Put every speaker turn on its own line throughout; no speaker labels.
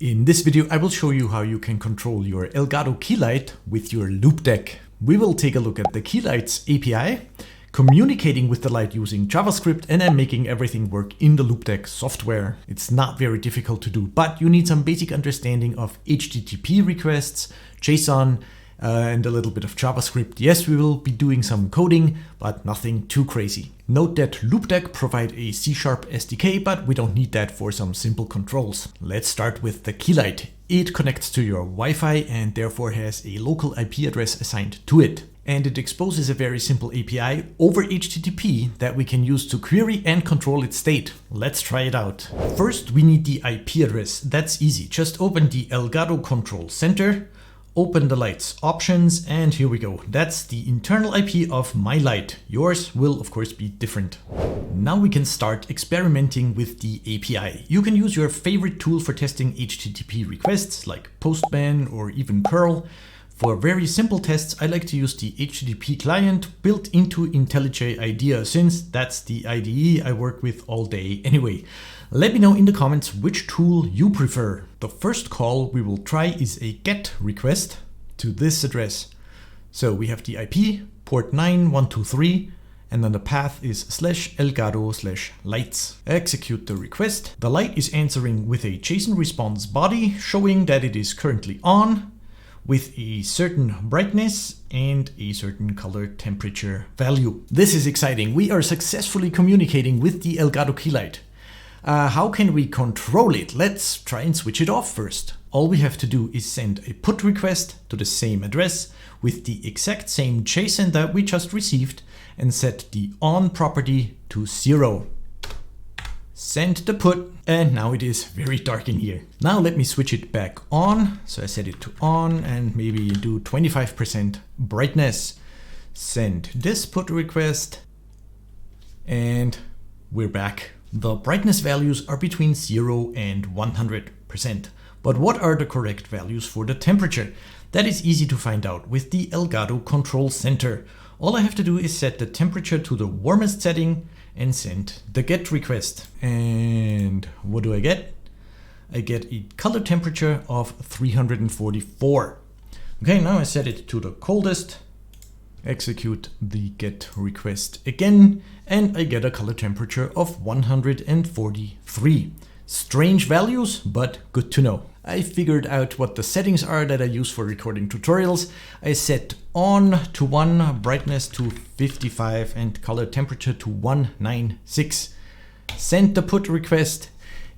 In this video, I will show you how you can control your Elgato Keylight with your Loupedeck. We will take a look at the Keylight's API, communicating with the light using JavaScript, and then making everything work in the Loupedeck software. It's not very difficult to do, but you need some basic understanding of HTTP requests, JSON, and a little bit of JavaScript. Yes, we will be doing some coding, but nothing too crazy. Note that Loupedeck provide a C# SDK, but we don't need that for some simple controls. Let's start with the Keylight. It connects to your Wi-Fi and therefore has a local IP address assigned to it. And it exposes a very simple API over HTTP that we can use to query and control its state. Let's try it out. First, we need the IP address. That's easy. Just open the Elgato Control Center, open the light's options, and here we go. That's the internal IP of my light. Yours will of course be different. Now we can start experimenting with the API. You can use your favorite tool for testing HTTP requests like Postman or even curl. For very simple tests, I like to use the HTTP client built into IntelliJ IDEA, since that's the IDE I work with all day anyway. Let me know in the comments which tool you prefer. The first call we will try is a GET request to this address. So we have the IP, port 9123, and then the path is /elgato/lights. Execute the request. The light is answering with a JSON response body showing that it is currently on, with a certain brightness and a certain color temperature value. This is exciting. We are successfully communicating with the Elgato Keylight. How can we control it? Let's try and switch it off first. All we have to do is send a put request to the same address with the exact same JSON that we just received and set the on property to 0. Send the put, and now it is very dark in here. Now let me switch it back on. So I set it to on and maybe do 25% brightness. Send this put request, and we're back. The brightness values are between 0 and 100%. But what are the correct values for the temperature? That is easy to find out with the Elgato Control Center. All I have to do is set the temperature to the warmest setting and send the GET request. And what do I get? I get a color temperature of 344. Okay, now I set it to the coldest. Execute the GET request again, and I get a color temperature of 143. Strange values, but good to know. I figured out what the settings are that I use for recording tutorials. I set on to 1, brightness to 55, and color temperature to 196. Send the put request,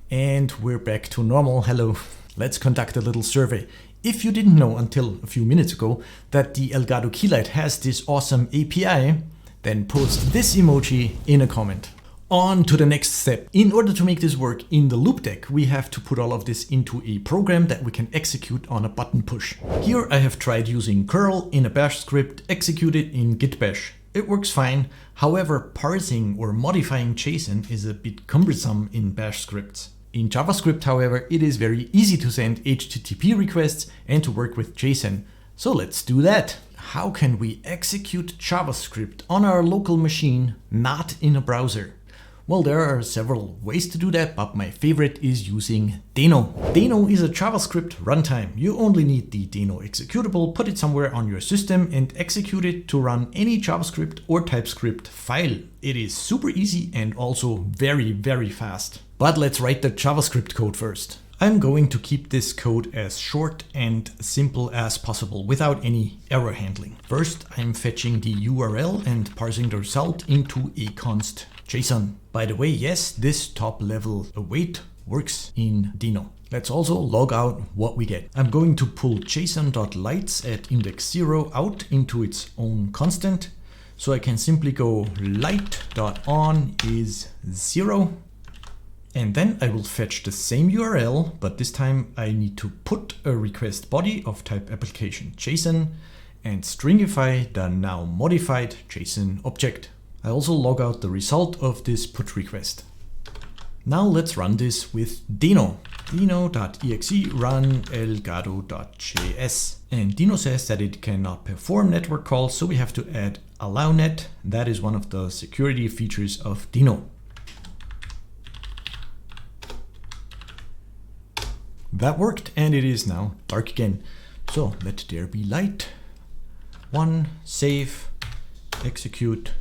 and we're back to normal. Hello. Let's conduct a little survey. If you didn't know until a few minutes ago that the Elgato Keylight has this awesome API, then post this emoji in a comment. On to the next step. In order to make this work in the Loupedeck, we have to put all of this into a program that we can execute on a button push. Here I have tried using curl in a bash script, executed in git bash. It works fine. However, parsing or modifying JSON is a bit cumbersome in bash scripts. In JavaScript, however, it is very easy to send HTTP requests and to work with JSON. So let's do that. How can we execute JavaScript on our local machine, not in a browser? Well, there are several ways to do that, but my favorite is using Deno. Deno is a JavaScript runtime. You only need the Deno executable, put it somewhere on your system, and execute it to run any JavaScript or TypeScript file. It is super easy and also very, very fast. But let's write the JavaScript code first. I'm going to keep this code as short and simple as possible without any error handling. First, I'm fetching the URL and parsing the result into a const JSON. By the way, yes, this top level await works in Deno. Let's also log out what we get. I'm going to pull json.lights at index 0 out into its own constant. So I can simply go light.on is 0. And then I will fetch the same URL, but this time I need to put a request body of type application JSON and stringify the now modified JSON object. I also log out the result of this put request. Now let's run this with Deno. Deno.exe run elgato.js. And Deno says that it cannot perform network calls, so we have to add allownet. That is one of the security features of Deno. That worked, and it is now dark again. So let there be light. 1, save, execute,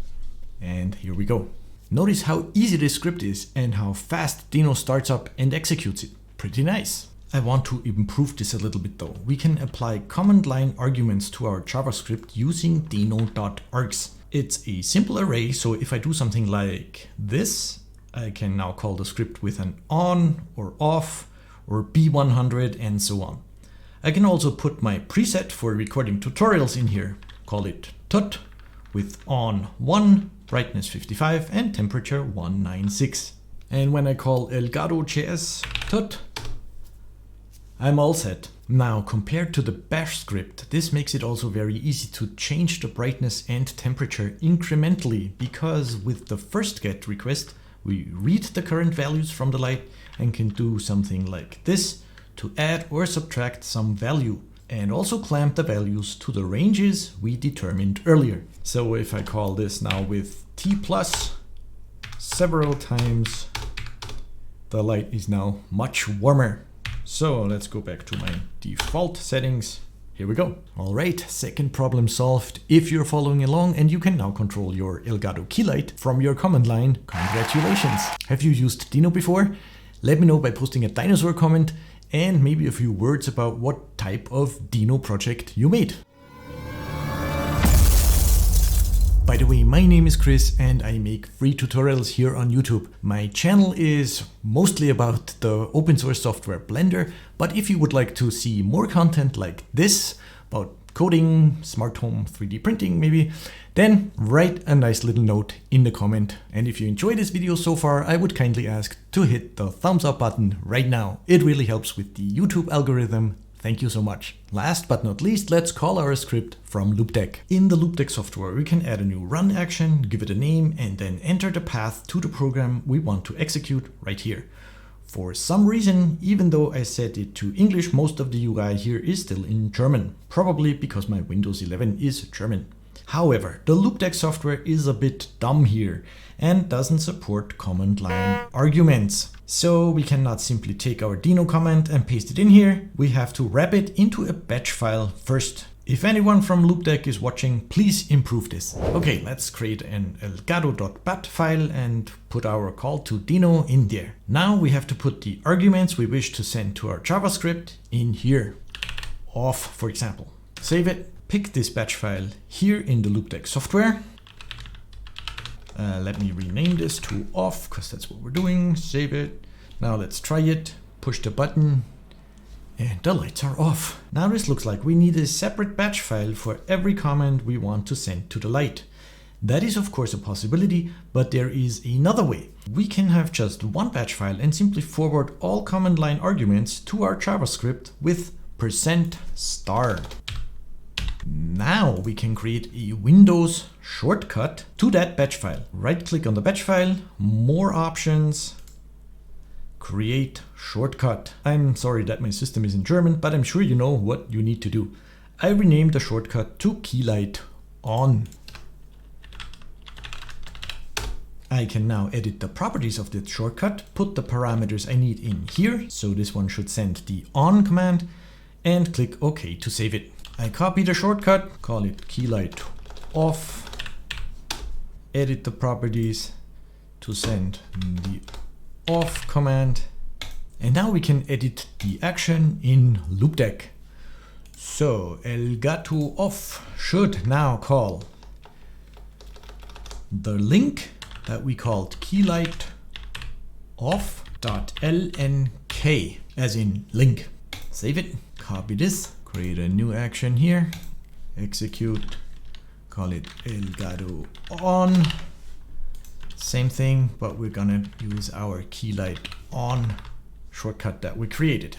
and here we go. Notice how easy this script is and how fast Dino starts up and executes it. Pretty nice. I want to improve this a little bit though. We can apply command line arguments to our JavaScript using dino.args. It's a simple array, so if I do something like this, I can now call the script with an on or off or B100 and so on. I can also put my preset for recording tutorials in here. Call it tut with on 1, brightness 55 and temperature 196. And when I call Elgato JS tut, I'm all set. Now, compared to the bash script, this makes it also very easy to change the brightness and temperature incrementally, because with the first get request, we read the current values from the light and can do something like this to add or subtract some value, and also clamp the values to the ranges we determined earlier. So if I call this now with T plus several times, the light is now much warmer. So let's go back to my default settings. Here we go. All right, second problem solved. If you're following along and you can now control your Elgato Keylight from your command line, congratulations. Have you used Dino before? Let me know by posting a dinosaur comment and maybe a few words about what type of Dino project you made. By the way, my name is Chris and I make free tutorials here on YouTube. My channel is mostly about the open source software Blender, but if you would like to see more content like this, about coding, smart home, 3D printing maybe, then write a nice little note in the comment. And if you enjoyed this video so far, I would kindly ask to hit the thumbs up button right now. It really helps with the YouTube algorithm. Thank you so much. Last but not least, let's call our script from Loupedeck. In the Loupedeck software, we can add a new run action, give it a name, and then enter the path to the program we want to execute right here. For some reason, even though I set it to English, most of the UI here is still in German, probably because my Windows 11 is German. However, the Loupdeck software is a bit dumb here and doesn't support command line arguments. So we cannot simply take our Dino command and paste it in here. We have to wrap it into a batch file first. If anyone from Loupedeck is watching, please improve this. Okay, let's create an elgato.bat file and put our call to Dino in there. Now we have to put the arguments we wish to send to our JavaScript in here. Off, for example. Save it. Pick this batch file here in the Loupedeck software. Let me rename this to off because that's what we're doing. Save it. Now let's try it. Push the button and the lights are off. Now this looks like we need a separate batch file for every command we want to send to the light. That is of course a possibility, but there is another way. We can have just one batch file and simply forward all command line arguments to our JavaScript with %. Now we can create a Windows shortcut to that batch file. Right click on the batch file, more options, create shortcut. I'm sorry that my system is in German, but I'm sure you know what you need to do. I renamed the shortcut to Keylight on. I can now edit the properties of this shortcut, put the parameters I need in here. So this one should send the on command and click OK to save it. I copy the shortcut, call it Keylight off, edit the properties to send the off command, and now we can edit the action in Loupedeck. So Elgato off should now call the link that we called Keylight off.lnk, as in link. Save it, copy this. Create a new action here, execute, call it Elgato on. Same thing, but we're gonna use our Keylight on shortcut that we created.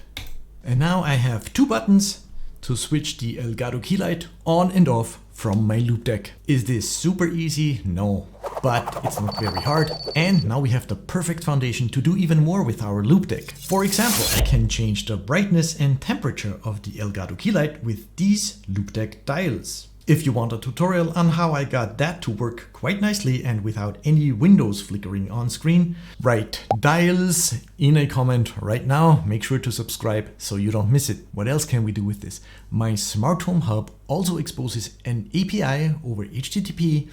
And now I have two buttons to switch the Elgato Keylight on and off from my Loupedeck. Is this super easy? No, but it's not very hard. And now we have the perfect foundation to do even more with our Loupedeck. For example, I can change the brightness and temperature of the Elgato Keylight with these Loupedeck dials. If you want a tutorial on how I got that to work quite nicely and without any windows flickering on screen, write dials in a comment right now. Make sure to subscribe so you don't miss it. What else can we do with this? My smart home hub also exposes an API over HTTP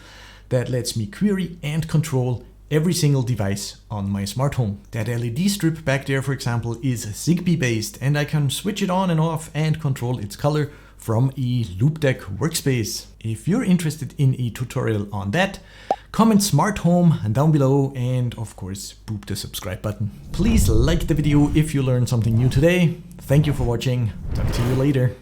that lets me query and control every single device on my smart home. That LED strip back there, for example, is Zigbee based, and I can switch it on and off and control its color from a Loupedeck workspace. If you're interested in a tutorial on that, comment smart home down below, and of course boop the subscribe button. Please like the video if you learned something new today. Thank you for watching. Talk to you later.